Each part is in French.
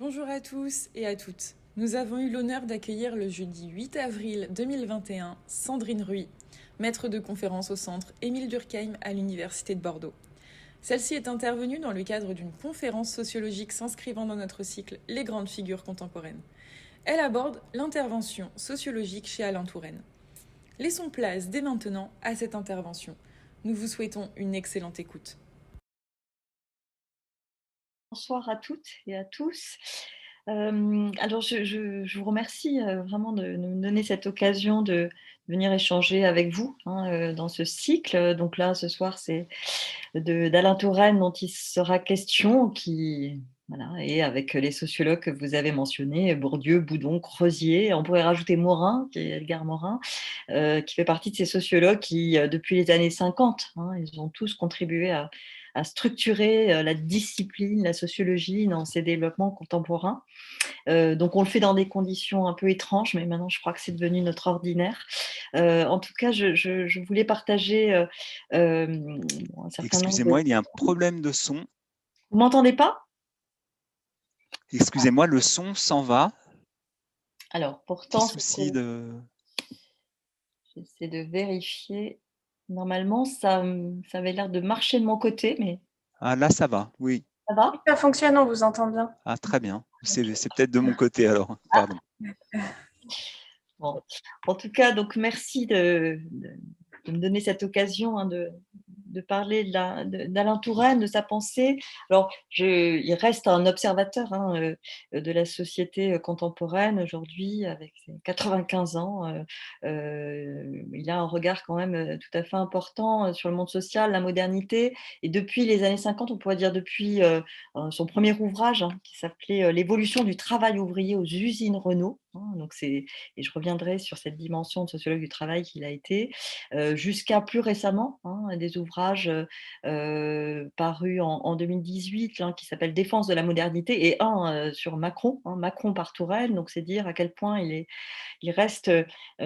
Bonjour à tous et à toutes. Nous avons eu l'honneur d'accueillir le jeudi 8 avril 2021 Sandrine Ruy, maître de conférence au centre Émile Durkheim à l'Université de Bordeaux. Celle-ci est intervenue dans le cadre d'une conférence sociologique s'inscrivant dans notre cycle Les grandes figures contemporaines. Elle aborde l'intervention sociologique chez Alain Touraine. Laissons place dès maintenant à cette intervention. Nous vous souhaitons une excellente écoute. Bonsoir à toutes et à tous. Alors je vous remercie, vraiment de me donner cette occasion de venir échanger avec vous, hein, dans ce cycle. Donc là, ce soir, c'est d'Alain Touraine dont il sera question, qui voilà, et avec les sociologues que vous avez mentionnés, Bourdieu, Boudon, Crozier. On pourrait rajouter Morin, qui est Edgar Morin, qui fait partie de ces sociologues qui, depuis les années 50, hein, ils ont tous contribué à structurer la discipline, la sociologie dans ses développements contemporains. Donc on le fait dans des conditions un peu étranges, mais maintenant je crois que c'est devenu notre ordinaire. En tout cas, je voulais partager un certain nombre de... Excusez-moi, il y a un problème de son. Vous m'entendez pas? Excusez-moi, le son s'en va. Alors Petit pourtant, souci de... j'essaie de vérifier. Normalement, ça avait l'air de marcher de mon côté, mais Ah là, ça va, oui. ça va? Ça fonctionne, on vous entend bien. Ah, très bien. C'est peut-être de mon côté alors. Pardon. Bon. En tout cas, donc merci de me donner cette occasion, hein, de parler d'Alain Touraine, de sa pensée. Alors, il reste un observateur, hein, de la société contemporaine aujourd'hui, avec ses 95 ans. Il a un regard quand même tout à fait important sur le monde social, la modernité. Et depuis les années 50, on pourrait dire depuis son premier ouvrage, hein, qui s'appelait L'évolution du travail ouvrier aux usines Renault. Hein. Et je reviendrai sur cette dimension de sociologue du travail qu'il a été, jusqu'à plus récemment, hein, des ouvrages parus en 2018, l'un qui s'appelle Défense de la modernité et un sur Macron, hein, Macron par Touraine. Donc c'est dire à quel point il reste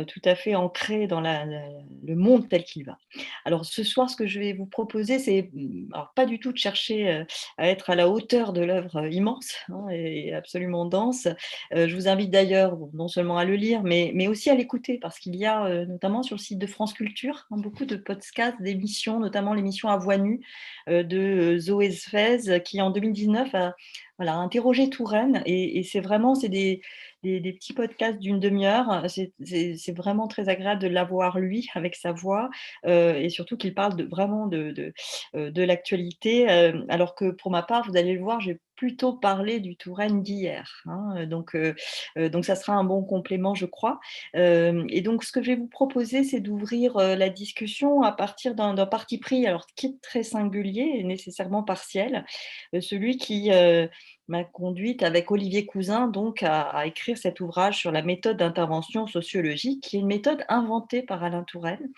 tout à fait ancré dans le monde tel qu'il va. Alors ce soir, ce que je vais vous proposer, c'est alors pas du tout de chercher à être à la hauteur de l'œuvre immense, hein, et absolument dense. Je vous invite d'ailleurs non seulement à le lire, mais aussi à l'écouter, parce qu'il y a notamment sur le site de France Culture, hein, beaucoup de podcasts, d'émissions, notamment l'émission À voix nue de Zoé Sfez, qui en 2019 a voilà, interrogé Touraine. Et c'est vraiment des petits podcasts d'une demi-heure. C'est vraiment très agréable de l'avoir lui, avec sa voix, et surtout qu'il parle vraiment de l'actualité. Alors que pour ma part, vous allez le voir, j'ai plutôt parlé du Touraine d'hier, hein. Donc ça sera un bon complément, je crois. Et donc ce que je vais vous proposer, c'est d'ouvrir la discussion à partir d'un parti pris, alors qui est très singulier et nécessairement partiel, celui qui m'a conduite avec Olivier Cousin donc à écrire cet ouvrage sur la méthode d'intervention sociologique, qui est une méthode inventée par Alain Touraine,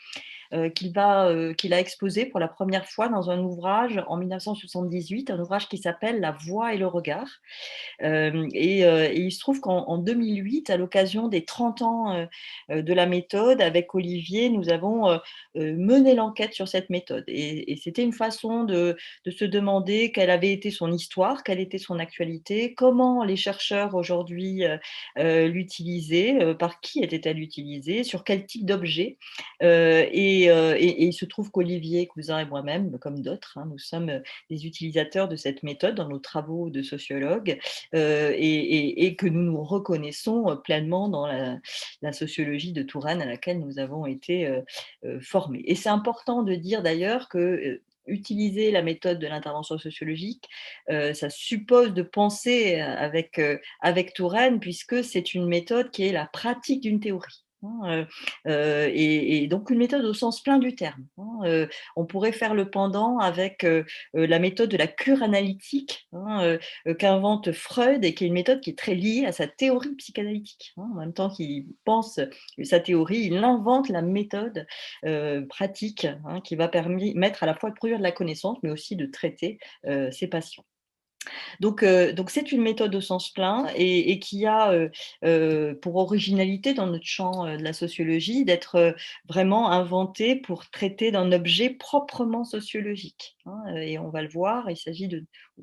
qu'il a exposé pour la première fois dans un ouvrage en 1978, un ouvrage qui s'appelle La voix et le regard. Et il se trouve qu'en 2008, à l'occasion des 30 ans de la méthode, avec Olivier, nous avons mené l'enquête sur cette méthode. Et c'était une façon de se demander quelle avait été son histoire, quelle était son actualité, comment les chercheurs aujourd'hui l'utilisaient, par qui était-elle utilisée, sur quel type d'objet. Et il se trouve qu'Olivier Cousin et moi-même, comme d'autres, hein, nous sommes des utilisateurs de cette méthode dans nos travaux de sociologues, et que nous nous reconnaissons pleinement dans la sociologie de Touraine à laquelle nous avons été formés. Et c'est important de dire d'ailleurs que utiliser la méthode de l'intervention sociologique, ça suppose de penser avec Touraine, puisque c'est une méthode qui est la pratique d'une théorie. Hein, et donc une méthode au sens plein du terme. Hein, on pourrait faire le pendant avec la méthode de la cure analytique, hein, qu'invente Freud, et qui est une méthode qui est très liée à sa théorie psychanalytique. Hein. En même temps qu'il pense sa théorie, il invente la méthode pratique, hein, qui va permettre à la fois de produire de la connaissance, mais aussi de traiter ses patients. Donc c'est une méthode au sens plein et qui a pour originalité dans notre champ de la sociologie d'être vraiment inventée pour traiter d'un objet proprement sociologique, hein, et on va le voir, il s'agit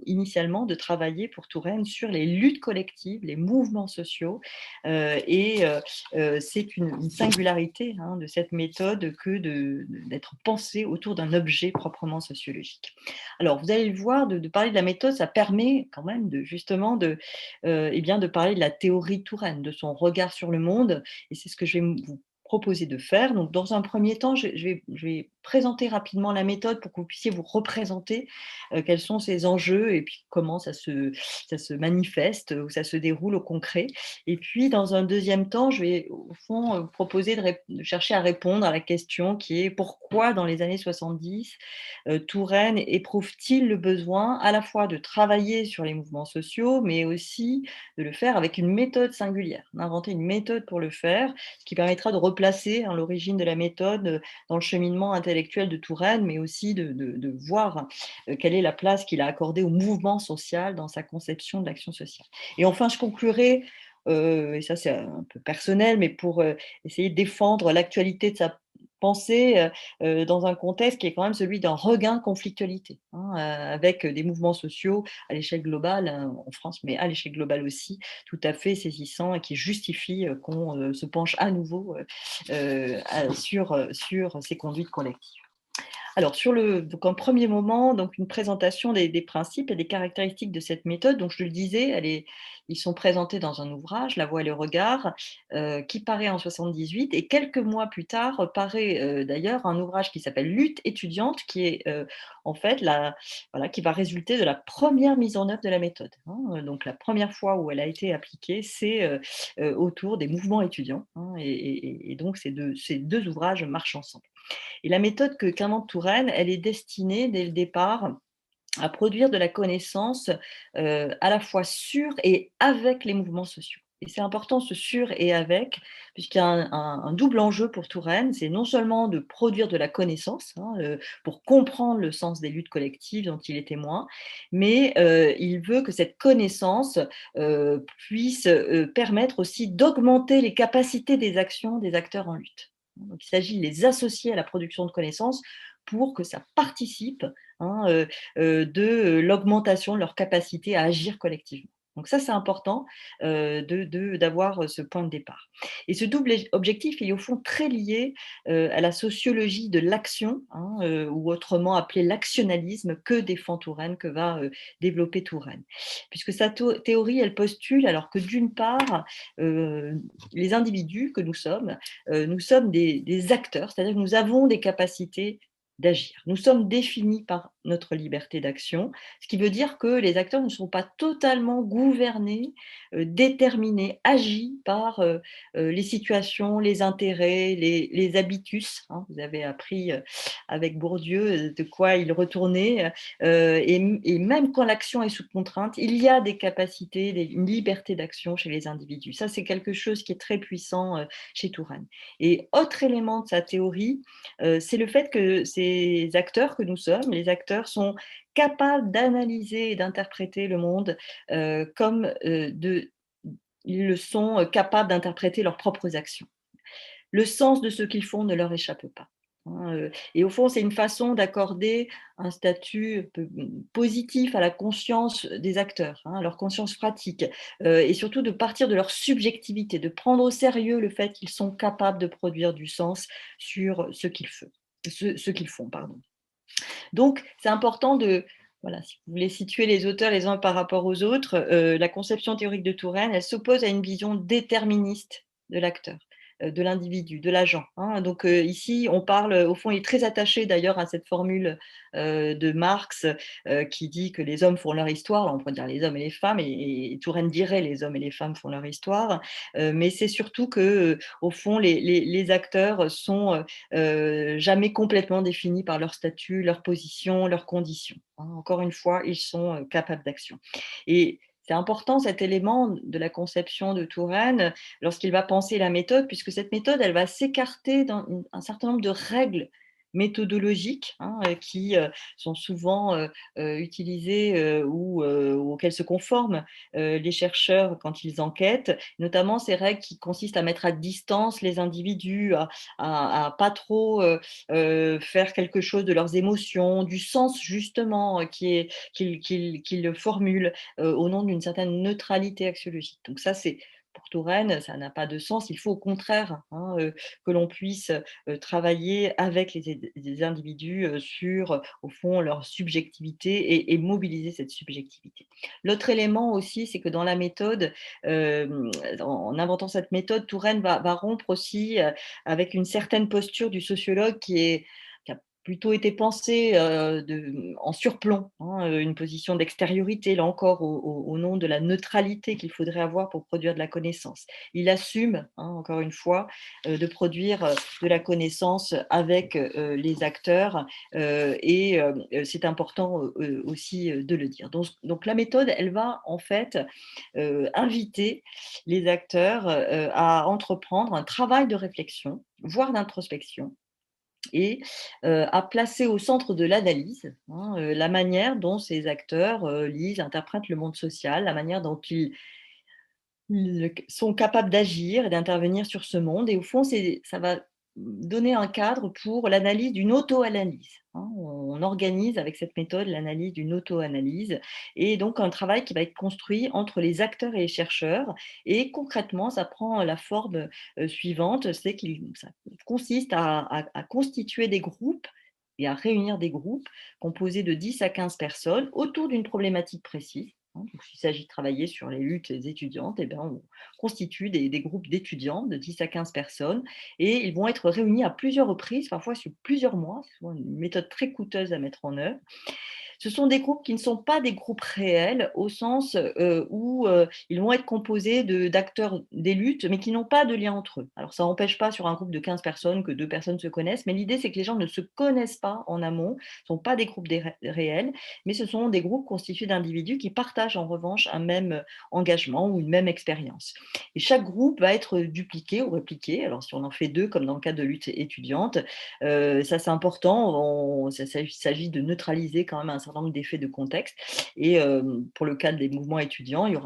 initialement de travailler pour Touraine sur les luttes collectives, les mouvements sociaux, c'est une singularité, hein, de cette méthode que d'être pensée autour d'un objet proprement sociologique. Alors, vous allez le voir, de parler de la méthode, ça permet quand même justement eh bien, de parler de la théorie Touraine, de son regard sur le monde. Et c'est ce que je vais vous proposer de faire. Donc, dans un premier temps, je vais présenter rapidement la méthode pour que vous puissiez vous représenter quels sont ses enjeux et puis comment ça se manifeste ou ça se déroule au concret. Et puis, dans un deuxième temps, je vais au fond vous proposer de chercher à répondre à la question qui est pourquoi dans les années 70 Touraine éprouve-t-il le besoin à la fois de travailler sur les mouvements sociaux, mais aussi de le faire avec une méthode singulière, d'inventer une méthode pour le faire, ce qui permettra de replacer, hein, l'origine de la méthode dans le cheminement intellectuel de Touraine, mais aussi de voir quelle est la place qu'il a accordée au mouvement social dans sa conception de l'action sociale. Et enfin, je conclurai et ça c'est un peu personnel, mais pour essayer de défendre l'actualité de sa pensée dans un contexte qui est quand même celui d'un regain conflictualité, hein, avec des mouvements sociaux à l'échelle globale, hein, en France, mais à l'échelle globale aussi, tout à fait saisissants et qui justifient qu'on se penche à nouveau sur ces conduites collectives. Alors, donc en premier moment, donc une présentation des principes et des caractéristiques de cette méthode. Donc, je le disais, ils sont présentés dans un ouvrage, La voix et le regard, qui paraît en 78. Et quelques mois plus tard, paraît d'ailleurs un ouvrage qui s'appelle Lutte étudiante, qui est en fait voilà, qui va résulter de la première mise en œuvre de la méthode, hein. Donc, la première fois où elle a été appliquée, c'est autour des mouvements étudiants, hein, et donc ces deux ouvrages marchent ensemble. Et la méthode qu'invente Touraine, elle est destinée dès le départ à produire de la connaissance à la fois sur et avec les mouvements sociaux. Et c'est important ce sur et avec, puisqu'il y a un double enjeu pour Touraine, c'est non seulement de produire de la connaissance, hein, pour comprendre le sens des luttes collectives dont il est témoin, mais il veut que cette connaissance puisse permettre aussi d'augmenter les capacités des actions des acteurs en lutte. Donc, il s'agit de les associer à la production de connaissances pour que ça participe, hein, de l'augmentation de leur capacité à agir collectivement. Donc ça, c'est important d'avoir ce point de départ. Et ce double objectif est au fond très lié à la sociologie de l'action, hein, ou autrement appelé l'actionnalisme que défend Touraine, que va développer Touraine. Puisque sa théorie, elle postule alors que d'une part, les individus que nous sommes des acteurs, c'est-à-dire que nous avons des capacités d'agir. Nous sommes définis par notre liberté d'action, ce qui veut dire que les acteurs ne sont pas totalement gouvernés, déterminés, agis par les situations, les intérêts, les habitus, hein. Vous avez appris avec Bourdieu de quoi il retournait, et même quand l'action est sous contrainte, il y a des capacités, une liberté d'action chez les individus. Ça, c'est quelque chose qui est très puissant chez Touraine. Et autre élément de sa théorie, c'est le fait que ces acteurs que nous sommes, les acteurs sont capables d'analyser et d'interpréter le monde comme ils le sont capables d'interpréter leurs propres actions. Le sens de ce qu'ils font ne leur échappe pas, hein, et au fond, c'est une façon d'accorder un statut positif à la conscience des acteurs, hein, à leur conscience pratique, et surtout de partir de leur subjectivité, de prendre au sérieux le fait qu'ils sont capables de produire du sens sur ce qu'ils font, pardon. Donc, c'est important voilà, si vous voulez situer les auteurs les uns par rapport aux autres, la conception théorique de Touraine, elle s'oppose à une vision déterministe de l'acteur, de l'individu, de l'agent, hein. Donc, ici, on parle, au fond, il est très attaché d'ailleurs à cette formule de Marx qui dit que les hommes font leur histoire. Alors, on pourrait dire les hommes et les femmes, et Touraine dirait les hommes et les femmes font leur histoire, mais c'est surtout que, au fond, les acteurs sont jamais complètement définis par leur statut, leur position, leurs conditions, hein. Encore une fois, ils sont capables d'action. Et c'est important cet élément de la conception de Touraine lorsqu'il va penser la méthode, puisque cette méthode, elle va s'écarter d'un certain nombre de règles méthodologiques qui sont souvent utilisées ou auxquelles se conforment les chercheurs quand ils enquêtent, notamment ces règles qui consistent à mettre à distance les individus, à pas trop faire quelque chose de leurs émotions, du sens justement qu'ils formulent au nom d'une certaine neutralité axiologique. Donc ça, c'est pour Touraine, ça n'a pas de sens. Il faut au contraire que l'on puisse travailler avec les individus sur, au fond, leur subjectivité et mobiliser cette subjectivité. L'autre élément aussi, c'est que dans la méthode, en inventant cette méthode, Touraine va rompre aussi avec une certaine posture du sociologue qui a plutôt été pensée en surplomb, une position d'extériorité, là encore, au nom de la neutralité qu'il faudrait avoir pour produire de la connaissance. Il assume, encore une fois, de produire de la connaissance avec les acteurs et c'est important aussi de le dire. Donc la méthode, elle va en fait inviter les acteurs à entreprendre un travail de réflexion, voire d'introspection, et à placer au centre de l'analyse la manière dont ces acteurs lisent, interprètent le monde social, la manière dont ils sont capables d'agir et d'intervenir sur ce monde. Et au fond, ça va donner un cadre pour l'analyse d'une auto-analyse. On organise avec cette méthode l'analyse d'une auto-analyse et donc un travail qui va être construit entre les acteurs et les chercheurs. Et concrètement, ça prend la forme suivante, c'est ça consiste à constituer des groupes et à réunir des groupes composés de 10 à 15 personnes autour d'une problématique précise. Donc, s'il s'agit de travailler sur les luttes étudiantes, eh bien, on constitue des groupes d'étudiants de 10 à 15 personnes et ils vont être réunis à plusieurs reprises, parfois sur plusieurs mois. C'est souvent une méthode très coûteuse à mettre en œuvre. Ce sont des groupes qui ne sont pas des groupes réels au sens où ils vont être composés d'acteurs des luttes, mais qui n'ont pas de lien entre eux. Alors ça n'empêche pas sur un groupe de 15 personnes que 2 personnes se connaissent, mais l'idée c'est que les gens ne se connaissent pas en amont, ce ne sont pas des groupes réels, mais ce sont des groupes constitués d'individus qui partagent en revanche un même engagement ou une même expérience. Et chaque groupe va être dupliqué ou répliqué. Alors si on en fait 2, comme dans le cas de lutte étudiante, ça c'est important, il s'agit de neutraliser quand même un certain nombre d'effets de contexte. Et pour le cas des mouvements étudiants, il y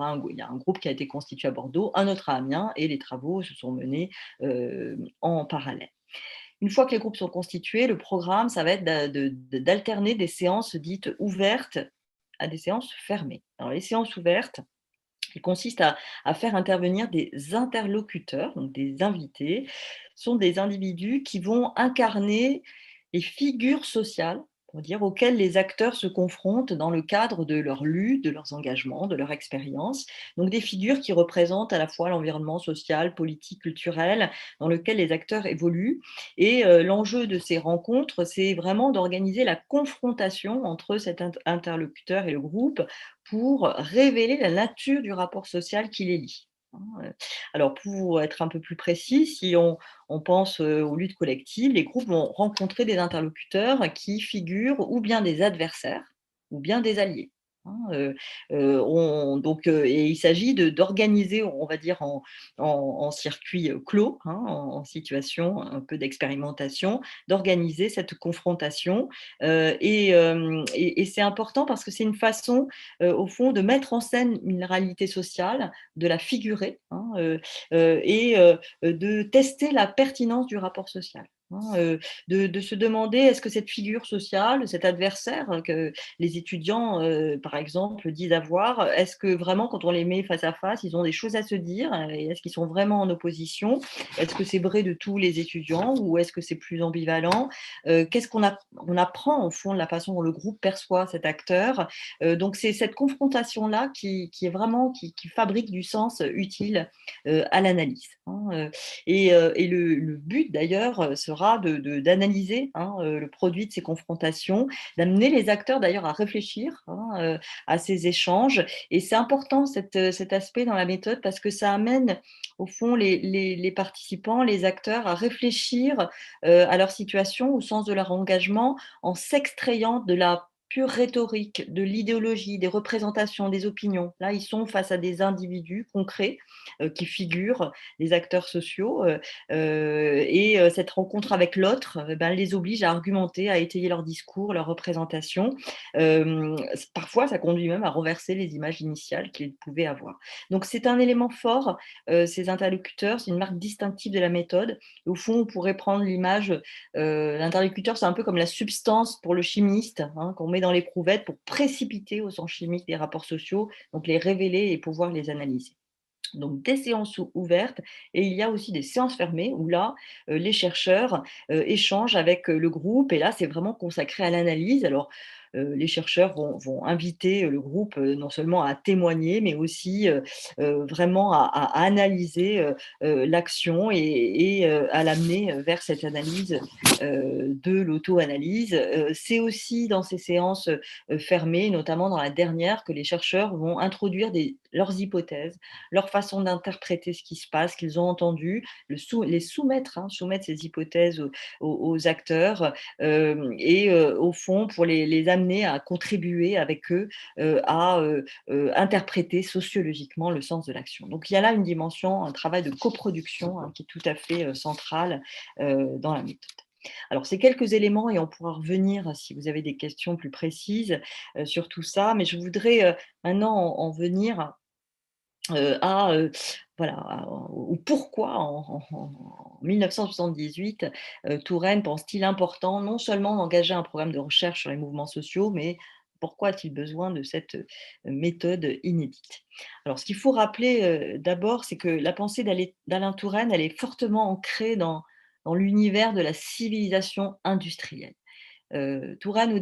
a un groupe qui a été constitué à Bordeaux, un autre à Amiens, et les travaux se sont menés en parallèle. Une fois que les groupes sont constitués, le programme, ça va être d'alterner des séances dites ouvertes à des séances fermées. Alors les séances ouvertes, elles consistent à faire intervenir des interlocuteurs, donc des invités, sont des individus qui vont incarner les figures sociales, on va dire, auxquelles les acteurs se confrontent dans le cadre de leur lutte, de leurs engagements, de leur expérience. Donc des figures qui représentent à la fois l'environnement social, politique, culturel dans lequel les acteurs évoluent. Et l'enjeu de ces rencontres, c'est vraiment d'organiser la confrontation entre cet interlocuteur et le groupe pour révéler la nature du rapport social qui les lie. Alors pour être un peu plus précis, si on pense aux luttes collectives, les groupes vont rencontrer des interlocuteurs qui figurent ou bien des adversaires ou bien des alliés. Et il s'agit d'organiser, on va dire, en circuit clos, en situation un peu d'expérimentation, d'organiser cette confrontation. Et c'est important parce que c'est une façon, au fond, de mettre en scène une réalité sociale, de la figurer, et de tester la pertinence du rapport social. De se demander est-ce que cette figure sociale, cet adversaire que les étudiants, par exemple, disent avoir, est-ce que vraiment, quand on les met face à face, ils ont des choses à se dire et est-ce qu'ils sont vraiment en opposition? Est-ce que c'est vrai de tous les étudiants ou est-ce que c'est plus ambivalent? Qu'est-ce on apprend, au fond, de la façon dont le groupe perçoit cet acteur? Donc, c'est cette confrontation-là qui est vraiment, qui fabrique du sens utile à l'analyse. Et le but, d'ailleurs, sera d'analyser le produit de ces confrontations, d'amener les acteurs d'ailleurs à réfléchir à ces échanges. Et c'est important cet aspect dans la méthode parce que ça amène au fond les participants, les acteurs à réfléchir à leur situation, au sens de leur engagement, en s'extrayant de la pure rhétorique, de l'idéologie, des représentations, des opinions. Là, ils sont face à des individus concrets qui figurent, les acteurs sociaux, et cette rencontre avec l'autre les oblige à argumenter, à étayer leur discours, leur représentation. Parfois, ça conduit même à renverser les images initiales qu'ils pouvaient avoir. Donc, c'est un élément fort, ces interlocuteurs, c'est une marque distinctive de la méthode. Au fond, on pourrait prendre l'image, l'interlocuteur, c'est un peu comme la substance pour le chimiste, qu'on met dans l'éprouvette pour précipiter au sens chimique des rapports sociaux, donc les révéler et pouvoir les analyser. Donc des séances ouvertes et il y a aussi des séances fermées où là, les chercheurs, échangent avec, le groupe et là, c'est vraiment consacré à l'analyse. Alors, les chercheurs vont inviter, le groupe, non seulement à témoigner, mais aussi, vraiment à analyser, l'action et à l'amener, vers cette analyse, de l'auto-analyse. C'est aussi dans ces séances, fermées, notamment dans la dernière, que les chercheurs vont introduire leurs hypothèses, leur façon d'interpréter ce qui se passe, qu'ils ont entendu, les soumettre, soumettre ces hypothèses aux acteurs et au fond pour les amener à contribuer avec eux à interpréter sociologiquement le sens de l'action. Donc il y a là une dimension, un travail de coproduction qui est tout à fait central dans la méthode. Alors, ces quelques éléments, et on pourra revenir si vous avez des questions plus précises sur tout ça, mais je voudrais maintenant en venir à, voilà, au pourquoi en 1978, Touraine pense-t-il important non seulement d'engager un programme de recherche sur les mouvements sociaux, mais pourquoi a-t-il besoin de cette méthode inédite? Alors, ce qu'il faut rappeler d'abord, c'est que la pensée d'Alain Touraine, elle est fortement ancrée dans l'univers de la civilisation industrielle. Touraine,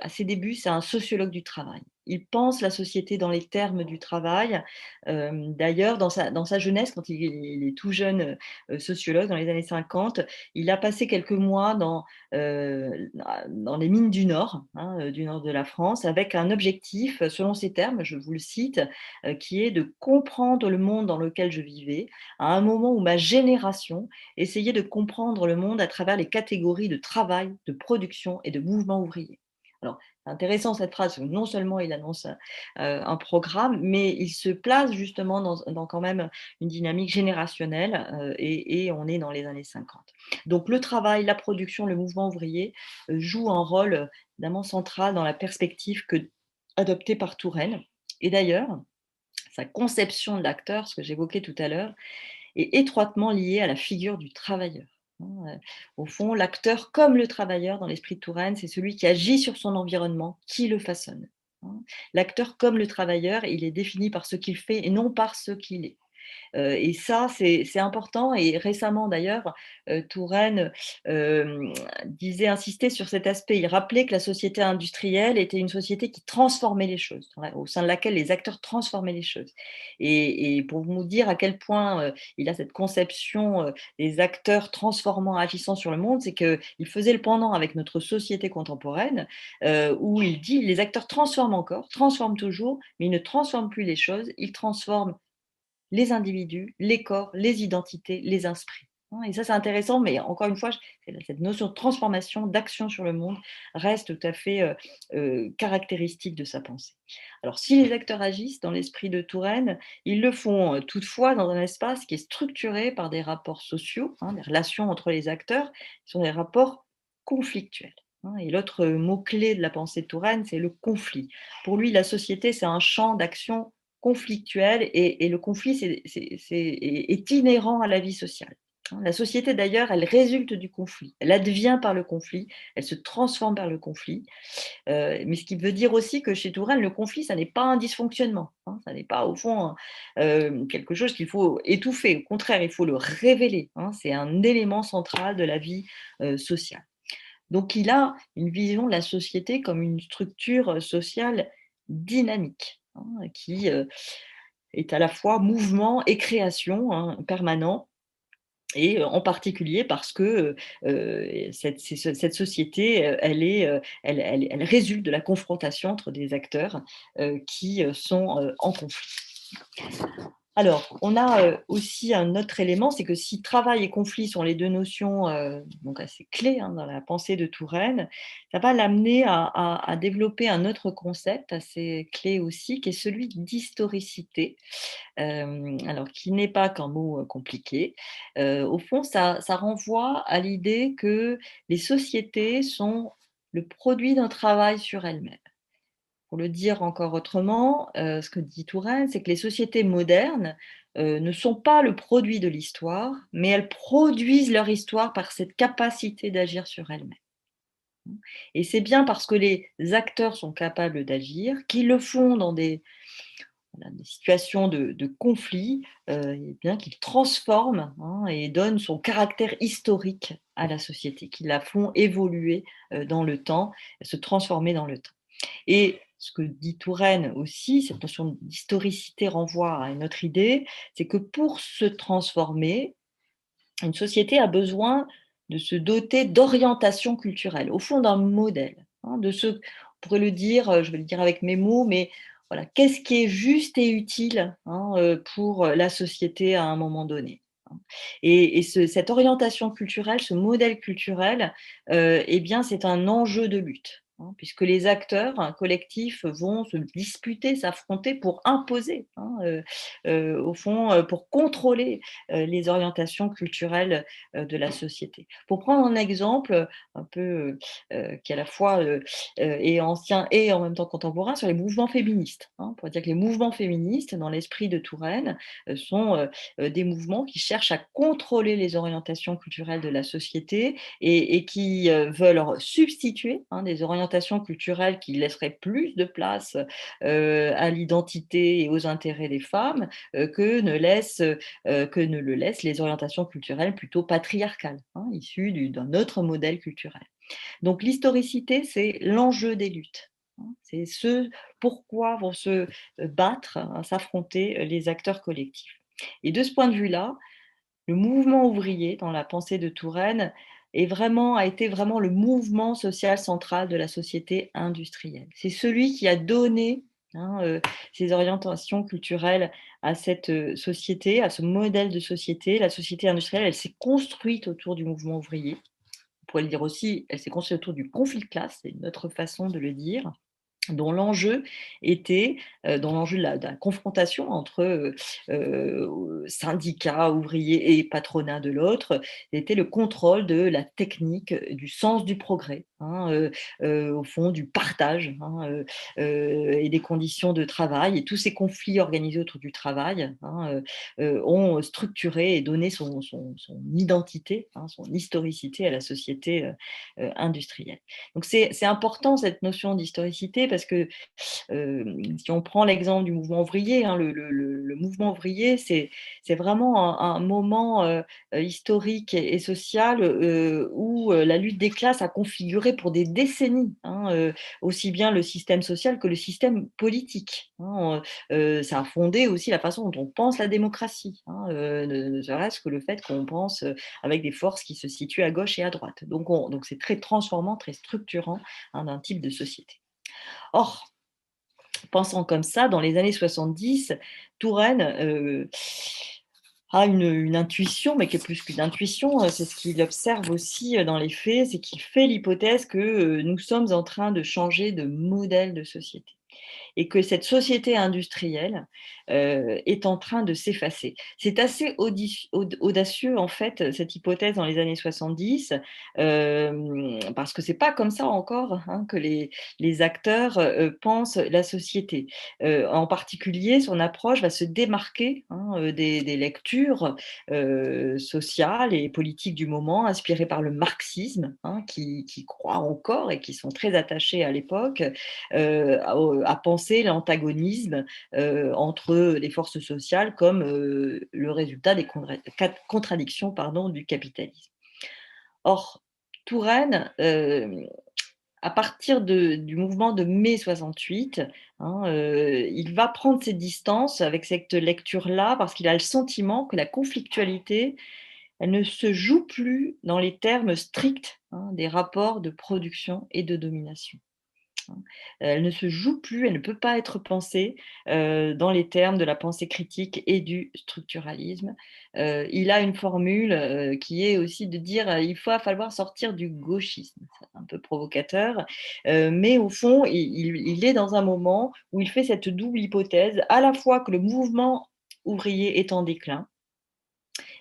à ses débuts, c'est un sociologue du travail. Il pense la société dans les termes du travail. D'ailleurs, dans sa jeunesse, quand il est tout jeune sociologue, dans les années 50, il a passé quelques mois dans les mines du nord de la France, avec un objectif, selon ses termes, je vous le cite, qui est de comprendre le monde dans lequel je vivais, à un moment où ma génération essayait de comprendre le monde à travers les catégories de travail, de production et de mouvement ouvrier. Alors, c'est intéressant cette phrase, parce que non seulement il annonce un programme, mais il se place justement dans quand même une dynamique générationnelle et on est dans les années 50. Donc le travail, la production, le mouvement ouvrier jouent un rôle évidemment central dans la perspective adoptée par Touraine. Et d'ailleurs, sa conception de l'acteur, ce que j'évoquais tout à l'heure, est étroitement lié à la figure du travailleur. Au fond, l'acteur, comme le travailleur dans l'esprit de Touraine, c'est celui qui agit sur son environnement, qui le façonne. L'acteur, comme le travailleur, il est défini par ce qu'il fait et non par ce qu'il est. Et ça, c'est important. Et récemment, d'ailleurs, Touraine insistait sur cet aspect. Il rappelait que la société industrielle était une société qui transformait les choses, au sein de laquelle les acteurs transformaient les choses. Et pour vous dire à quel point il a cette conception des acteurs transformant, agissant sur le monde, c'est qu'il faisait le pendant avec notre société contemporaine, où il dit les acteurs transforment encore, transforment toujours, mais ils ne transforment plus les choses, ils transforment les individus, les corps, les identités, les esprits. Et ça, c'est intéressant, mais encore une fois, cette notion de transformation, d'action sur le monde reste tout à fait caractéristique de sa pensée. Alors, si les acteurs agissent dans l'esprit de Touraine, ils le font toutefois dans un espace qui est structuré par des rapports sociaux, des relations entre les acteurs, qui sont des rapports conflictuels. Et l'autre mot-clé de la pensée de Touraine, c'est le conflit. Pour lui, la société, c'est un champ d'action conflictuel et le conflit est inhérent à la vie sociale. La société d'ailleurs, elle résulte du conflit, elle advient par le conflit, elle se transforme par le conflit. Mais ce qui veut dire aussi que chez Touraine, le conflit, ça n'est pas un dysfonctionnement, ça n'est pas au fond quelque chose qu'il faut étouffer. Au contraire, il faut le révéler. C'est un élément central de la vie sociale. Donc il a une vision de la société comme une structure sociale dynamique, qui est à la fois mouvement et création permanent, et en particulier parce que cette société, elle résulte de la confrontation entre des acteurs qui sont en conflit. Alors, on a aussi un autre élément, c'est que si travail et conflit sont les deux notions donc assez clés dans la pensée de Touraine, ça va l'amener à développer un autre concept assez clé aussi, qui est celui d'historicité. Alors, qui n'est pas qu'un mot compliqué. Au fond, ça renvoie à l'idée que les sociétés sont le produit d'un travail sur elles-mêmes. Pour le dire encore autrement, ce que dit Touraine, c'est que les sociétés modernes, ne sont pas le produit de l'histoire, mais elles produisent leur histoire par cette capacité d'agir sur elles-mêmes. Et c'est bien parce que les acteurs sont capables d'agir, qu'ils le font dans des situations de conflit, et bien qu'ils transforment et donnent son caractère historique à la société, qu'ils la font évoluer dans le temps, se transformer dans le temps. Et ce que dit Touraine aussi, cette notion d'historicité renvoie à une autre idée, c'est que pour se transformer, une société a besoin de se doter d'orientation culturelle, au fond d'un modèle, on pourrait le dire, je vais le dire avec mes mots, mais voilà, qu'est-ce qui est juste et utile pour la société à un moment donné. Et cette orientation culturelle, ce modèle culturel, eh bien, c'est un enjeu de lutte, puisque les acteurs collectifs vont se disputer, s'affronter pour imposer, au fond, pour contrôler les orientations culturelles de la société. Pour prendre un exemple un peu qui à la fois est ancien et en même temps contemporain sur les mouvements féministes. On pourrait dire que les mouvements féministes, dans l'esprit de Touraine, sont des mouvements qui cherchent à contrôler les orientations culturelles de la société et qui veulent leur substituer des orientations culturelles qui laisseraient plus de place à l'identité et aux intérêts des femmes que ne le laissent les orientations culturelles plutôt patriarcales, issues d'un autre modèle culturel. Donc l'historicité, c'est l'enjeu des luttes. C'est ce pourquoi vont se battre, s'affronter les acteurs collectifs. Et de ce point de vue-là, le mouvement ouvrier, dans la pensée de Touraine, a été vraiment le mouvement social central de la société industrielle. C'est celui qui a donné ces orientations culturelles à cette société, à ce modèle de société. La société industrielle, elle s'est construite autour du mouvement ouvrier. On pourrait le dire aussi, elle s'est construite autour du conflit de classe, c'est une autre façon de le dire, dont l'enjeu était, dans l'enjeu de la confrontation entre syndicats, ouvriers et patronat de l'autre, était le contrôle de la technique, du sens du progrès, au fond du partage et des conditions de travail. Et tous ces conflits organisés autour du travail ont structuré et donné son identité, son historicité à la société industrielle. Donc c'est important cette notion d'historicité parce que si on prend l'exemple du mouvement ouvrier, le mouvement ouvrier, c'est vraiment un moment historique et social où la lutte des classes a configuré pour des décennies aussi bien le système social que le système politique. Ça a fondé aussi la façon dont on pense la démocratie, ne serait-ce que le fait qu'on pense avec des forces qui se situent à gauche et à droite. Donc c'est très transformant, très structurant d'un type de société. Or, pensant comme ça, dans les années 70, Touraine a une intuition, mais qui est plus qu'une intuition, c'est ce qu'il observe aussi dans les faits, c'est qu'il fait l'hypothèse que nous sommes en train de changer de modèle de société et que cette société industrielle est en train de s'effacer. C'est assez audacieux, en fait, cette hypothèse dans les années 70, parce que c'est pas comme ça encore que les acteurs pensent la société. En particulier, son approche va se démarquer des lectures sociales et politiques du moment, inspirées par le marxisme, qui croient encore et qui sont très attachés à l'époque à penser l'antagonisme entre les forces sociales comme le résultat des contradictions du capitalisme. Or, Touraine, à partir du mouvement de mai 68, il va prendre ses distances avec cette lecture-là parce qu'il a le sentiment que la conflictualité, elle ne se joue plus dans les termes stricts des rapports de production et de domination. Elle ne se joue plus, elle ne peut pas être pensée dans les termes de la pensée critique et du structuralisme. Il a une formule qui est aussi de dire il va falloir sortir du gauchisme. C'est un peu provocateur, mais au fond, il est dans un moment où il fait cette double hypothèse, à la fois que le mouvement ouvrier est en déclin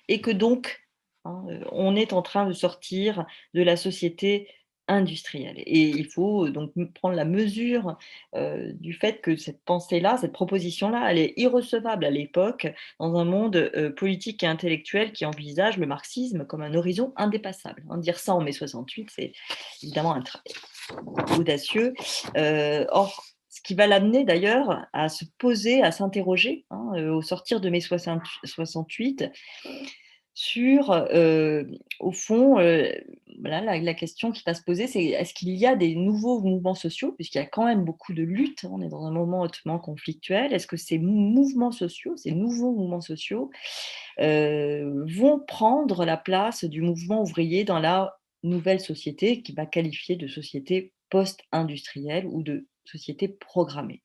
et que donc on est en train de sortir de la société industrielle. Et il faut donc prendre la mesure du fait que cette pensée-là, cette proposition-là, elle est irrecevable à l'époque dans un monde politique et intellectuel qui envisage le marxisme comme un horizon indépassable. Dire ça en mai 68, c'est évidemment audacieux. Or, ce qui va l'amener d'ailleurs à se poser, à s'interroger au sortir de mai 68 sur, au fond, voilà, la question qui va se poser, c'est est-ce qu'il y a des nouveaux mouvements sociaux, puisqu'il y a quand même beaucoup de luttes, on est dans un moment hautement conflictuel, est-ce que ces mouvements sociaux, ces nouveaux mouvements sociaux, vont prendre la place du mouvement ouvrier dans la nouvelle société qui va qualifier de société post-industrielle ou de société programmée?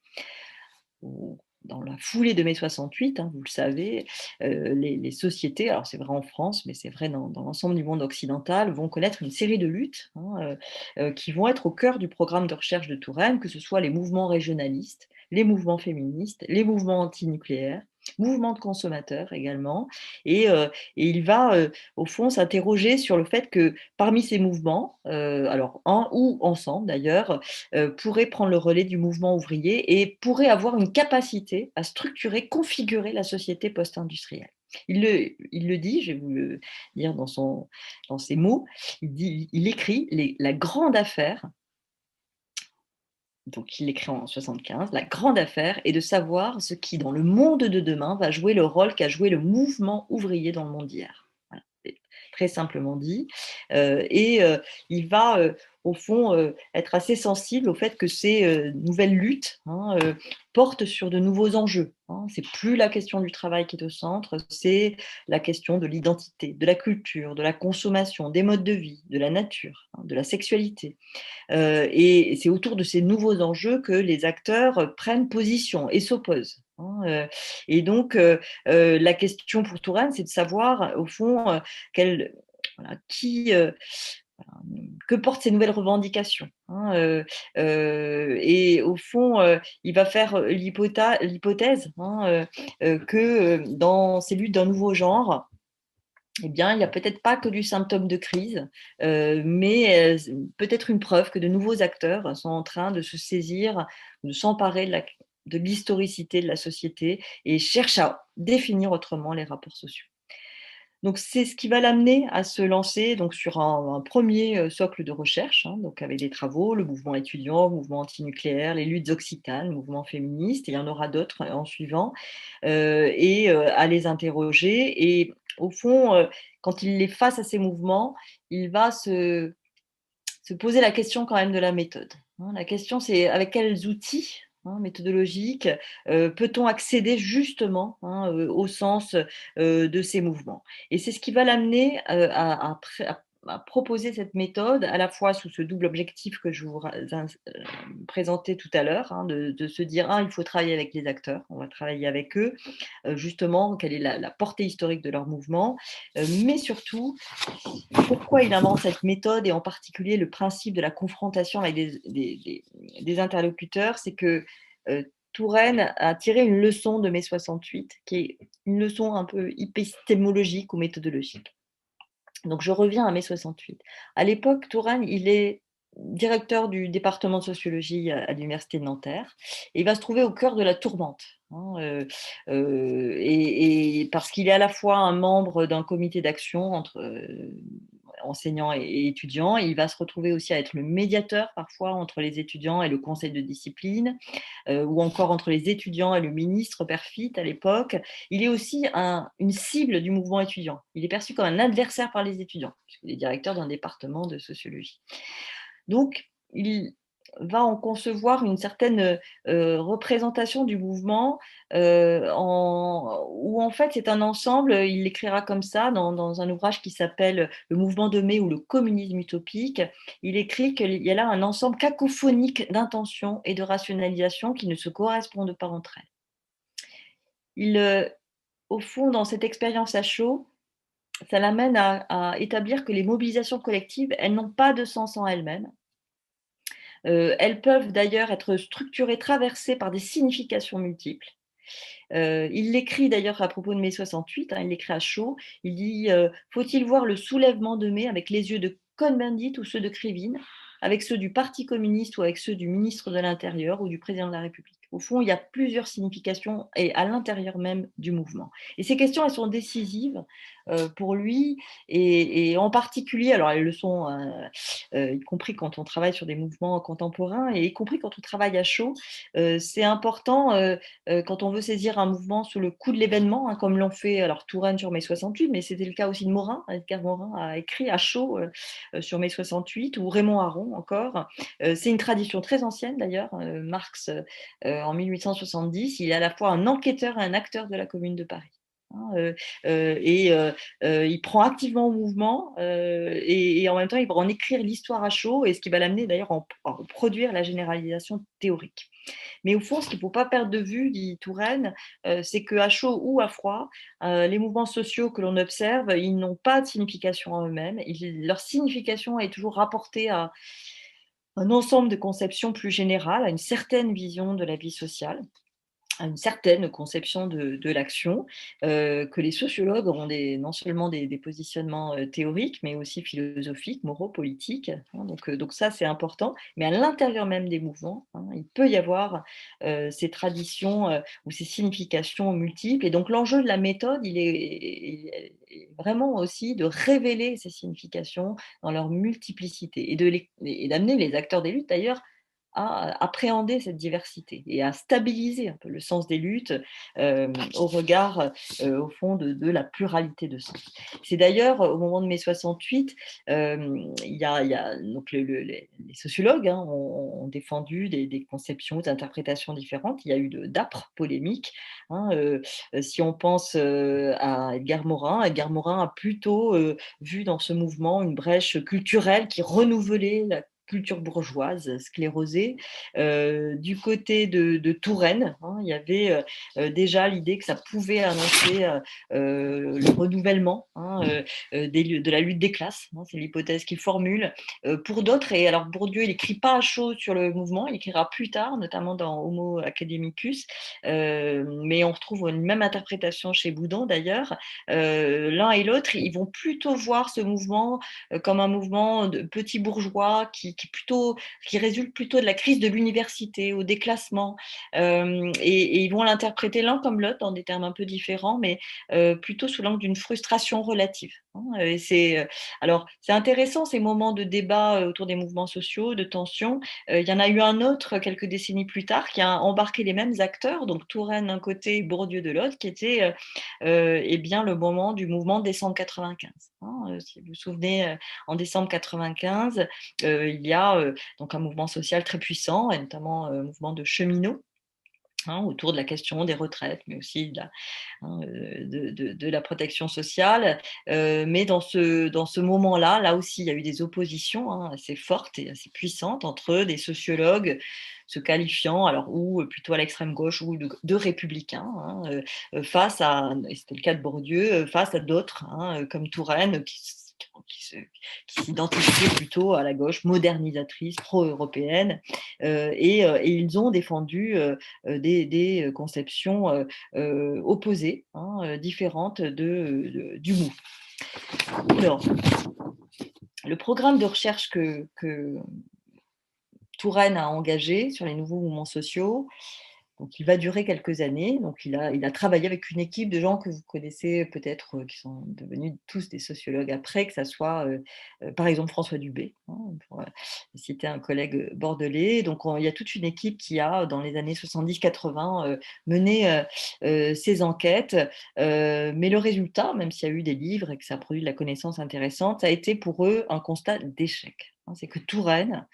Dans la foulée de mai 68, vous le savez, les sociétés, alors c'est vrai en France, mais c'est vrai dans l'ensemble du monde occidental, vont connaître une série de luttes qui vont être au cœur du programme de recherche de Touraine, que ce soit les mouvements régionalistes, les mouvements féministes, les mouvements antinucléaires, mouvements de consommateurs également. Et il va, au fond, s'interroger sur le fait que parmi ces mouvements, alors un ou ensemble d'ailleurs, pourrait prendre le relais du mouvement ouvrier et pourrait avoir une capacité à structurer, configurer la société post-industrielle. Il le dit, je vais vous le dire dans ses mots, il écrit la grande affaire, donc il l'écrit en 75, la grande affaire est de savoir ce qui, dans le monde de demain, va jouer le rôle qu'a joué le mouvement ouvrier dans le monde d'hier. Voilà, c'est très simplement dit. Il va, au fond, être assez sensible au fait que ces nouvelles luttes portent sur de nouveaux enjeux. C'est plus la question du travail qui est au centre, c'est la question de l'identité, de la culture, de la consommation, des modes de vie, de la nature, de la sexualité. Et c'est autour de ces nouveaux enjeux que les acteurs prennent position et s'opposent. Et donc, la question pour Touraine, c'est de savoir, au fond, voilà, que portent ces nouvelles revendications. Et au fond, il va faire l'hypothèse que dans ces luttes d'un nouveau genre, eh bien, il n'y a peut-être pas que du symptôme de crise, mais peut-être une preuve que de nouveaux acteurs sont en train de se saisir, de s'emparer de l'historicité de la société et cherchent à définir autrement les rapports sociaux. Donc, c'est ce qui va l'amener à se lancer donc, sur un premier socle de recherche, donc avec des travaux, le mouvement étudiant, le mouvement antinucléaire, les luttes occitanes, le mouvement féministe, et il y en aura d'autres en suivant, à les interroger. Et au fond, quand il est face à ces mouvements, il va se poser la question quand même de la méthode. La question, c'est avec quels outils méthodologiques peut-on accéder justement au sens de ces mouvements. Et c'est ce qui va l'amener à proposer cette méthode, à la fois sous ce double objectif que je vous présentais tout à l'heure, de se dire, il faut travailler avec les acteurs, on va travailler avec eux, justement, quelle est la portée historique de leur mouvement, mais surtout, pourquoi il invente cette méthode et en particulier le principe de la confrontation avec des interlocuteurs, c'est que Touraine a tiré une leçon de mai 68, qui est une leçon un peu épistémologique ou méthodologique. Donc je reviens à mai 68. À l'époque, Touraine, il est directeur du département de sociologie à l'université de Nanterre, et il va se trouver au cœur de la tourmente. Et parce qu'il est à la fois un membre d'un comité d'action entre enseignants et étudiants, il va se retrouver aussi à être le médiateur parfois entre les étudiants et le conseil de discipline, ou encore entre les étudiants et le ministre Perfit à l'époque. Il est aussi une cible du mouvement étudiant. Il est perçu comme un adversaire par les étudiants, puisqu'il est directeur d'un département de sociologie. Donc, va en concevoir une certaine représentation du mouvement, où en fait c'est un ensemble, il l'écrira comme ça dans un ouvrage qui s'appelle Le mouvement de mai ou le communisme utopique. Il écrit qu'il y a là un ensemble cacophonique d'intentions et de rationalisations qui ne se correspondent pas entre elles. Au fond, dans cette expérience à chaud, ça l'amène à établir que les mobilisations collectives, elles n'ont pas de sens en elles-mêmes. Elles peuvent d'ailleurs être structurées, traversées par des significations multiples. Il l'écrit d'ailleurs à propos de mai 68, il l'écrit à chaud. Il dit faut-il voir le soulèvement de mai avec les yeux de Cohn-Bendit ou ceux de Krivine, avec ceux du Parti communiste ou avec ceux du ministre de l'Intérieur ou du président de la République? Au fond, il y a plusieurs significations et à l'intérieur même du mouvement. Et ces questions, elles sont décisives pour lui, et en particulier, alors elles le sont, y compris quand on travaille sur des mouvements contemporains, et y compris quand on travaille à chaud. C'est important quand on veut saisir un mouvement sous le coup de l'événement, comme l'ont fait alors Touraine sur mai 68, mais c'était le cas aussi de Morin. Edgar Morin a écrit à chaud sur mai 68, ou Raymond Aron encore. C'est une tradition très ancienne d'ailleurs. Marx, en 1870, il est à la fois un enquêteur et un acteur de la Commune de Paris. Il prend activement au mouvement, et en même temps il va en écrire l'histoire à chaud, et ce qui va l'amener d'ailleurs à en produire la généralisation théorique. Mais au fond, ce qu'il ne faut pas perdre de vue, dit Touraine, c'est qu'à chaud ou à froid, les mouvements sociaux que l'on observe, ils n'ont pas de signification en eux-mêmes. Leur signification est toujours rapportée à un ensemble de conceptions plus générales, à une certaine vision de la vie sociale, à une certaine conception de l'action, que les sociologues ont non seulement des positionnements théoriques, mais aussi philosophiques, moraux, politiques. Donc ça, c'est important. Mais à l'intérieur même des mouvements, il peut y avoir ces traditions ou ces significations multiples. Et donc l'enjeu de la méthode, il est vraiment aussi de révéler ces significations dans leur multiplicité, et d'amener les acteurs des luttes, d'ailleurs, à appréhender cette diversité et à stabiliser un peu le sens des luttes au regard, au fond, de la pluralité de sens. C'est d'ailleurs au moment de mai 68, donc les sociologues ont défendu des conceptions, des interprétations différentes. Il y a eu d'âpres polémiques. Si on pense à Edgar Morin a plutôt vu dans ce mouvement une brèche culturelle qui renouvelait la culture bourgeoise sclérosée. Du côté de Touraine, il y avait déjà l'idée que ça pouvait annoncer le renouvellement de la lutte des classes. C'est l'hypothèse qu'il formule. Pour d'autres, et alors Bourdieu, il n'écrit pas à chaud sur le mouvement, il écrira plus tard, notamment dans Homo Academicus, mais on retrouve une même interprétation chez Boudon d'ailleurs. L'un et l'autre, ils vont plutôt voir ce mouvement comme un mouvement de petits bourgeois qui résulte plutôt de la crise de l'université, au déclassement. Et ils vont l'interpréter l'un comme l'autre dans des termes un peu différents, mais plutôt sous l'angle d'une frustration relative. Alors, c'est intéressant ces moments de débat autour des mouvements sociaux, de tension. Il y en a eu un autre quelques décennies plus tard qui a embarqué les mêmes acteurs, donc Touraine d'un côté, Bourdieu de l'autre, qui était bien le moment du mouvement décembre 95. Si vous vous souvenez, en décembre 95, il y a donc un mouvement social très puissant, et notamment un mouvement de cheminots, autour de la question des retraites, mais aussi de la protection sociale. Mais dans ce moment-là, là aussi, il y a eu des oppositions assez fortes et assez puissantes entre des sociologues se qualifiant, alors ou plutôt à l'extrême gauche, ou de républicains, face à, et c'était le cas de Bourdieu, face à d'autres, comme Touraine, qui s'identifiaient plutôt à la gauche modernisatrice, pro-européenne, et ils ont défendu des conceptions opposées, différentes du mouvement. Alors, le programme de recherche que Touraine a engagé sur les nouveaux mouvements sociaux, donc il va durer quelques années. Donc il a travaillé avec une équipe de gens que vous connaissez peut-être, qui sont devenus tous des sociologues après, que ça soit par exemple François Dubé, pour citer un collègue bordelais. Donc il y a toute une équipe qui a, dans les années 70-80, mené ces enquêtes. Mais le résultat, même s'il y a eu des livres et que ça a produit de la connaissance intéressante, ça a été pour eux un constat d'échec. C'est que Touraine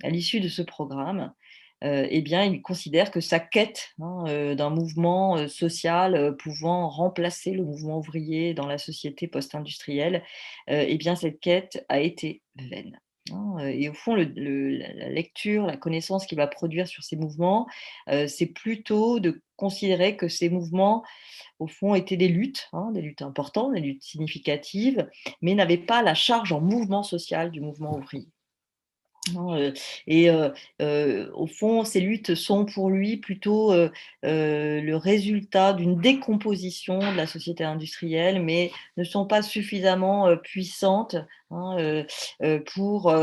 à l'issue de ce programme, eh bien, il considère que sa quête d'un mouvement social pouvant remplacer le mouvement ouvrier dans la société post-industrielle, eh bien, cette quête a été vaine. Et au fond, la lecture, la connaissance qu'il va produire sur ces mouvements, c'est plutôt de considérer que ces mouvements, au fond, étaient des luttes importantes, des luttes significatives, mais n'avaient pas la charge en mouvement social du mouvement ouvrier. Non, et au fond, ces luttes sont pour lui plutôt, le résultat d'une décomposition de la société industrielle, mais ne sont pas suffisamment, puissantes, pour,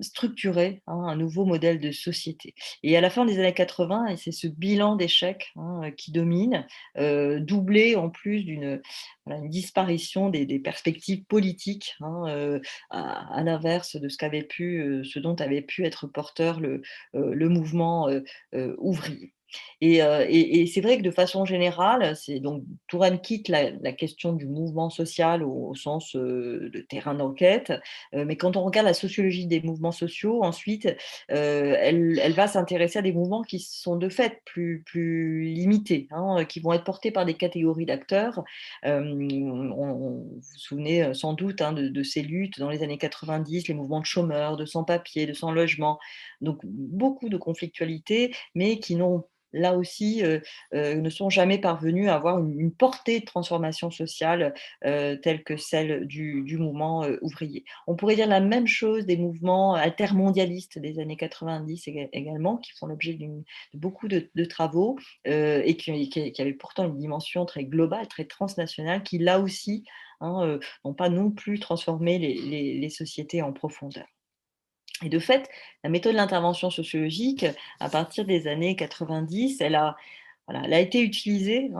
structurer, un nouveau modèle de société. Et à la fin des années 80, et c'est ce bilan d'échec, qui domine, doublé en plus d'une, voilà, une disparition des perspectives politiques, à l'inverse de ce dont avait pu être porteur le mouvement ouvrier. Et c'est vrai que de façon générale, c'est donc Touraine quitte la question du mouvement social au sens de terrain d'enquête, mais quand on regarde la sociologie des mouvements sociaux, ensuite, elle va s'intéresser à des mouvements qui sont de fait plus limités, qui vont être portés par des catégories d'acteurs. Vous vous souvenez sans doute de ces luttes dans les années 90, les mouvements de chômeurs, de sans-papiers, de sans-logement, donc beaucoup de conflictualités, mais qui n'ont là aussi, ne sont jamais parvenus à avoir une portée de transformation sociale, telle que celle du mouvement, ouvrier. On pourrait dire la même chose des mouvements altermondialistes des années 90 également, qui font l'objet de beaucoup de travaux, et qui avaient pourtant une dimension très globale, très transnationale, qui là aussi, n'ont pas non plus transformé les sociétés en profondeur. Et de fait, la méthode de l'intervention sociologique, à partir des années 90, voilà, elle a été utilisée,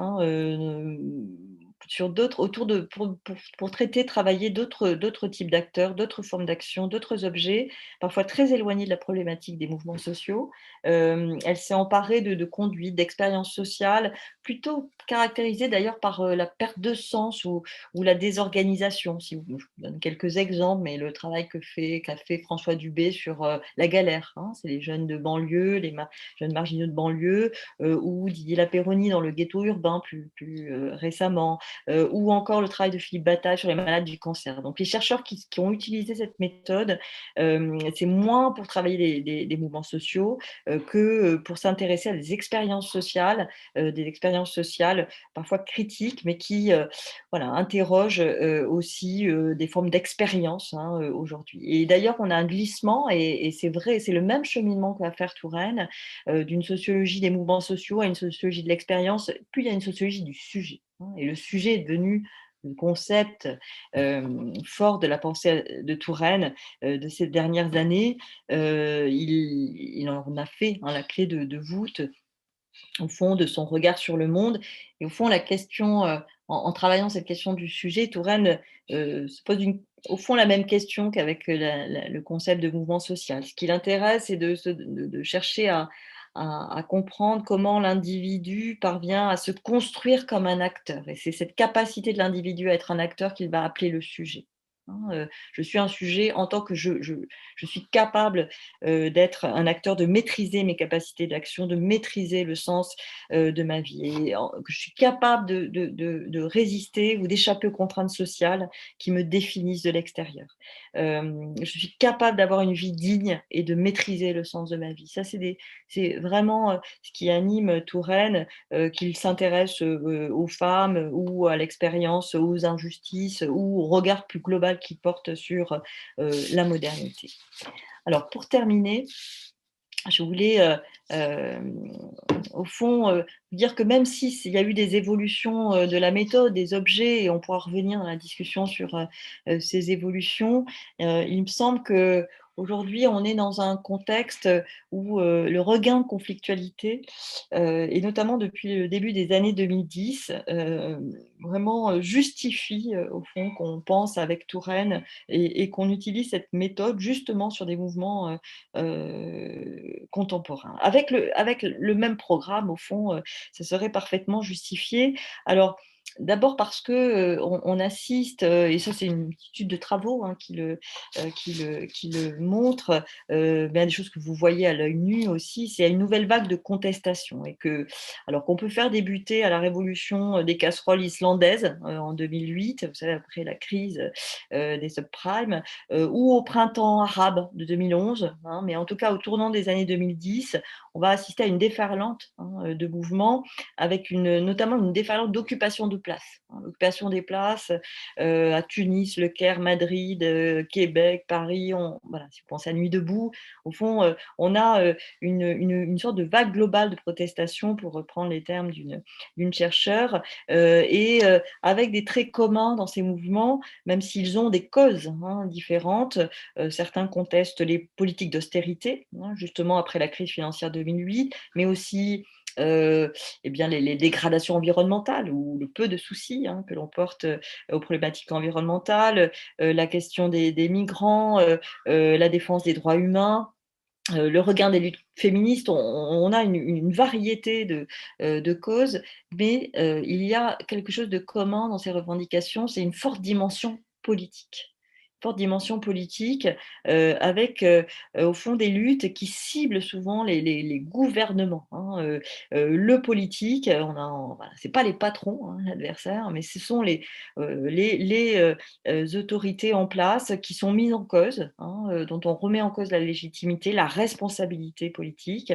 sur d'autres autour de pour traiter, travailler d'autres types d'acteurs, d'autres formes d'action, d'autres objets, parfois très éloignés de la problématique des mouvements sociaux. Elle s'est emparée de conduites, d'expériences sociales, plutôt caractérisées d'ailleurs par, la perte de sens ou la désorganisation. Si vous Je vous donne quelques exemples, mais le travail qu'a fait François Dubé sur, la galère, c'est les jeunes de banlieue, jeunes marginaux de banlieue, ou Didier Lapéronie dans le ghetto urbain plus récemment, ou encore le travail de Philippe Bataille sur les malades du cancer. Donc les chercheurs qui ont utilisé cette méthode, c'est moins pour travailler des mouvements sociaux, que, pour s'intéresser à des expériences sociales parfois critiques, mais qui, voilà, interrogent, aussi, des formes d'expérience, aujourd'hui. Et d'ailleurs, on a un glissement et c'est vrai, c'est le même cheminement que va faire Touraine, d'une sociologie des mouvements sociaux à une sociologie de l'expérience, puis il y a une sociologie du sujet, et le sujet est devenu le concept, fort de la pensée, de Touraine, de ces dernières années. Il en a fait, la clé de voûte, au fond, de son regard sur le monde. Et au fond, la question, en travaillant cette question du sujet, Touraine, se pose au fond la même question qu'avec, le concept de mouvement social. Ce qui l'intéresse, c'est de chercher à comprendre comment l'individu parvient à se construire comme un acteur, et c'est cette capacité de l'individu à être un acteur qu'il va appeler le sujet. Je suis un sujet en tant que je suis capable, d'être un acteur, de maîtriser mes capacités d'action, de maîtriser le sens, de ma vie, et que je suis capable de résister ou d'échapper aux contraintes sociales qui me définissent de l'extérieur. Je suis capable d'avoir une vie digne et de maîtriser le sens de ma vie. Ça, c'est vraiment, ce qui anime Touraine, qu'il s'intéresse, aux femmes ou à l'expérience, aux injustices ou au regard plus global qu'il porte sur, la modernité. Alors pour terminer, je voulais, au fond, dire que même si il y a eu des évolutions, de la méthode, des objets, et on pourra revenir dans la discussion sur, ces évolutions, il me semble qu'aujourd'hui, on est dans un contexte, où, le regain de conflictualité, et notamment depuis le début des années 2010, vraiment, justifie, au fond, qu'on pense avec Touraine et qu'on utilise cette méthode justement sur des mouvements, contemporains. Avec le même programme, au fond, ça serait parfaitement justifié. Alors, D'abord parce que on assiste, et ça c'est une étude de travaux qui le montre, mais des choses que vous voyez à l'œil nu aussi, c'est une nouvelle vague de contestation et que, alors qu'on peut faire débuter à la révolution des casseroles islandaises en 2008, vous savez après la crise des subprimes, ou au printemps arabe de 2011, hein, mais en tout cas au tournant des années 2010, on va assister à une déferlante de mouvements avec notamment une déferlante d'occupation de places. L'occupation des places à Tunis, Le Caire, Madrid, Québec, Paris. Voilà, si vous pensez à Nuit debout, au fond, on a une sorte de vague globale de protestation, pour reprendre les termes d'une chercheure, et avec des traits communs dans ces mouvements, même s'ils ont des causes différentes. Certains contestent les politiques d'austérité, justement après la crise financière de 2008, mais aussi eh bien, les dégradations environnementales ou le peu de soucis que l'on porte aux problématiques environnementales, la question des migrants, la défense des droits humains. Le regain des luttes féministes, on a une variété de causes, mais il y a quelque chose de commun dans ces revendications, c'est une forte dimension politique. Forte dimension politique avec au fond des luttes qui ciblent souvent les gouvernements. Le politique, voilà, c'est pas les patrons, l'adversaire, mais ce sont les autorités en place qui sont mises en cause, dont on remet en cause la légitimité, la responsabilité politique.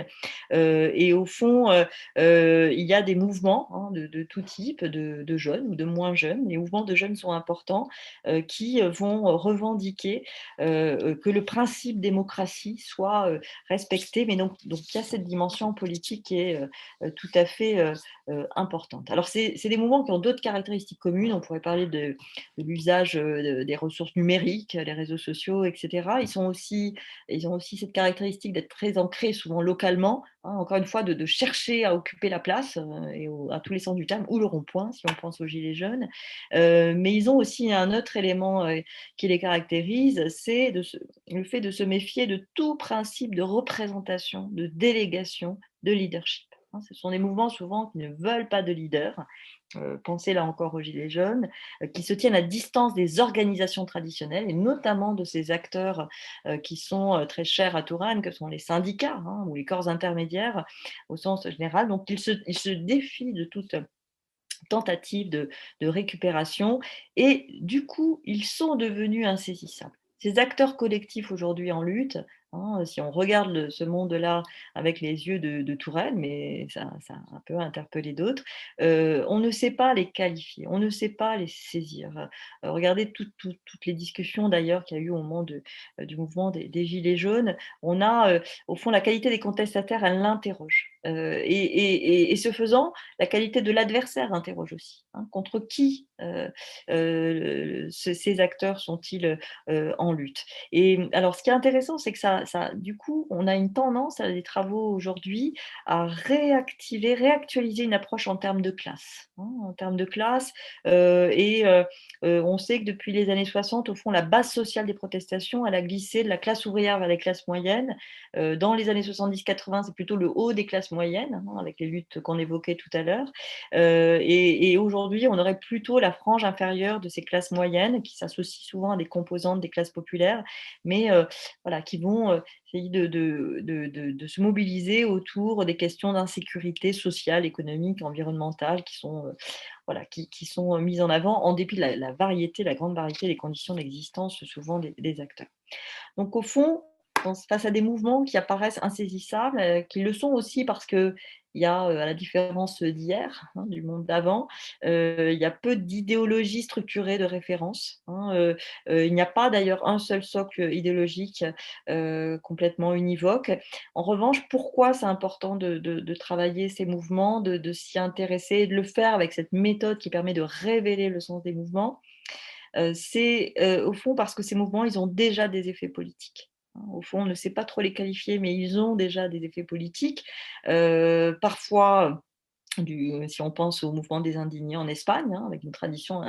Et au fond, il y a des mouvements de tout type, de jeunes ou de moins jeunes. Les mouvements de jeunes sont importants, qui vont revendiquer que le principe démocratie soit respecté. Mais donc il y a cette dimension politique qui est tout à fait importante. Alors, c'est des mouvements qui ont d'autres caractéristiques communes. On pourrait parler de l'usage des ressources numériques, les réseaux sociaux, etc. Ils ont aussi cette caractéristique d'être très ancrés souvent localement, encore une fois, de chercher à occuper la place, et à tous les sens du terme, ou le rond-point, si on pense aux Gilets jaunes. Mais ils ont aussi un autre élément qui les caractérise, c'est le fait de se méfier de tout principe de représentation, de délégation, de leadership. Ce sont des mouvements souvent qui ne veulent pas de leader. Pensez là encore aux Gilets jaunes, qui se tiennent à distance des organisations traditionnelles et notamment de ces acteurs qui sont très chers à Touraine, que sont les syndicats ou les corps intermédiaires au sens général. Donc ils se défient de toute tentative de récupération et du coup, ils sont devenus insaisissables. Ces acteurs collectifs aujourd'hui en lutte, si on regarde ce monde-là avec les yeux de Touraine, mais ça a un peu interpellé d'autres, on ne sait pas les qualifier, on ne sait pas les saisir. Regardez toutes les discussions d'ailleurs qu'il y a eu au moment du mouvement des Gilets jaunes. On a au fond la qualité des contestataires, elle l'interroge. Et ce faisant, la qualité de l'adversaire interroge aussi. Contre qui ces acteurs sont-ils en lutte? Et alors, ce qui est intéressant, c'est que du coup, on a une tendance à des travaux aujourd'hui à réactualiser une approche en termes de classe. En termes de classe, on sait que depuis les années 60, au fond, la base sociale des protestations, elle a glissé de la classe ouvrière vers les classes moyennes. Dans les années 70-80, c'est plutôt le haut des classes moyennes, avec les luttes qu'on évoquait tout à l'heure. Et aujourd'hui, on aurait plutôt la frange inférieure de ces classes moyennes qui s'associent souvent à des composantes des classes populaires, mais voilà, qui vont essayer de se mobiliser autour des questions d'insécurité sociale, économique, environnementale, qui sont voilà, qui sont mises en avant en dépit de la variété, la grande variété des conditions d'existence souvent des acteurs. Donc au fond, face à des mouvements qui apparaissent insaisissables, qui le sont aussi parce qu'il y a, à la différence d'hier, du monde d'avant, il y a peu d'idéologies structurées de référence. Il n'y a pas d'ailleurs un seul socle idéologique complètement univoque. En revanche, pourquoi c'est important de travailler ces mouvements, de s'y intéresser et de le faire avec cette méthode qui permet de révéler le sens des mouvements? C'est au fond parce que ces mouvements, ils ont déjà des effets politiques. Au fond, on ne sait pas trop les qualifier, mais ils ont déjà des effets politiques. Parfois si on pense au mouvement des indignés en Espagne, hein, avec une traduction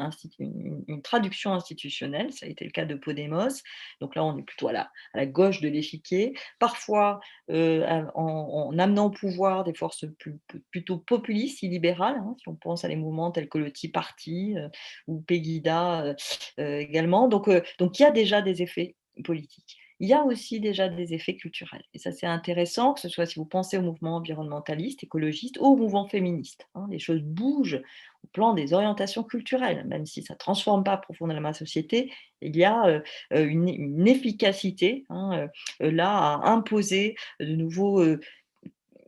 institutionnelle, ça a été le cas de Podemos. Donc là, on est plutôt à la gauche de l'échiquier. Parfois, en amenant au pouvoir des forces plutôt populistes, illibérales, hein, si on pense à des mouvements tels que le Tea Party ou Pegida également. Donc il y a déjà des effets politiques. Il y a aussi déjà des effets culturels. Et ça, c'est intéressant, que ce soit si vous pensez au mouvement environnementaliste, écologiste ou au mouvement féministe, hein. Les choses bougent au plan des orientations culturelles, même si ça ne transforme pas profondément la société, il y a une efficacité, hein, là à imposer de nouveaux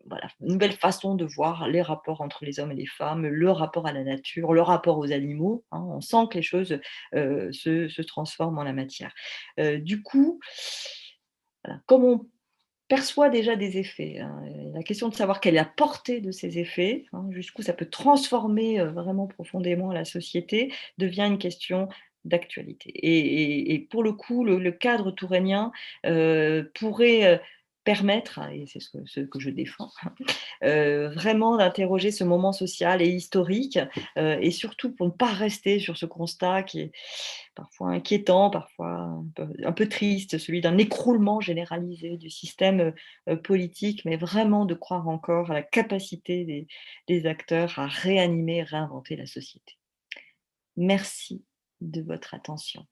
voilà, une nouvelle façon de voir les rapports entre les hommes et les femmes, le rapport à la nature, le rapport aux animaux, hein. On sent que les choses se transforment en la matière. Du coup, voilà, comme on perçoit déjà des effets, hein, la question de savoir quelle est la portée de ces effets, hein, jusqu'où ça peut transformer vraiment profondément la société, devient une question d'actualité. Et pour le coup, le cadre tourainien pourrait permettre, et c'est ce que je défends, vraiment d'interroger ce moment social et historique, et surtout pour ne pas rester sur ce constat qui est parfois inquiétant, parfois un peu triste, celui d'un écroulement généralisé du système politique, mais vraiment de croire encore à la capacité des acteurs à réanimer, réinventer la société. Merci de votre attention.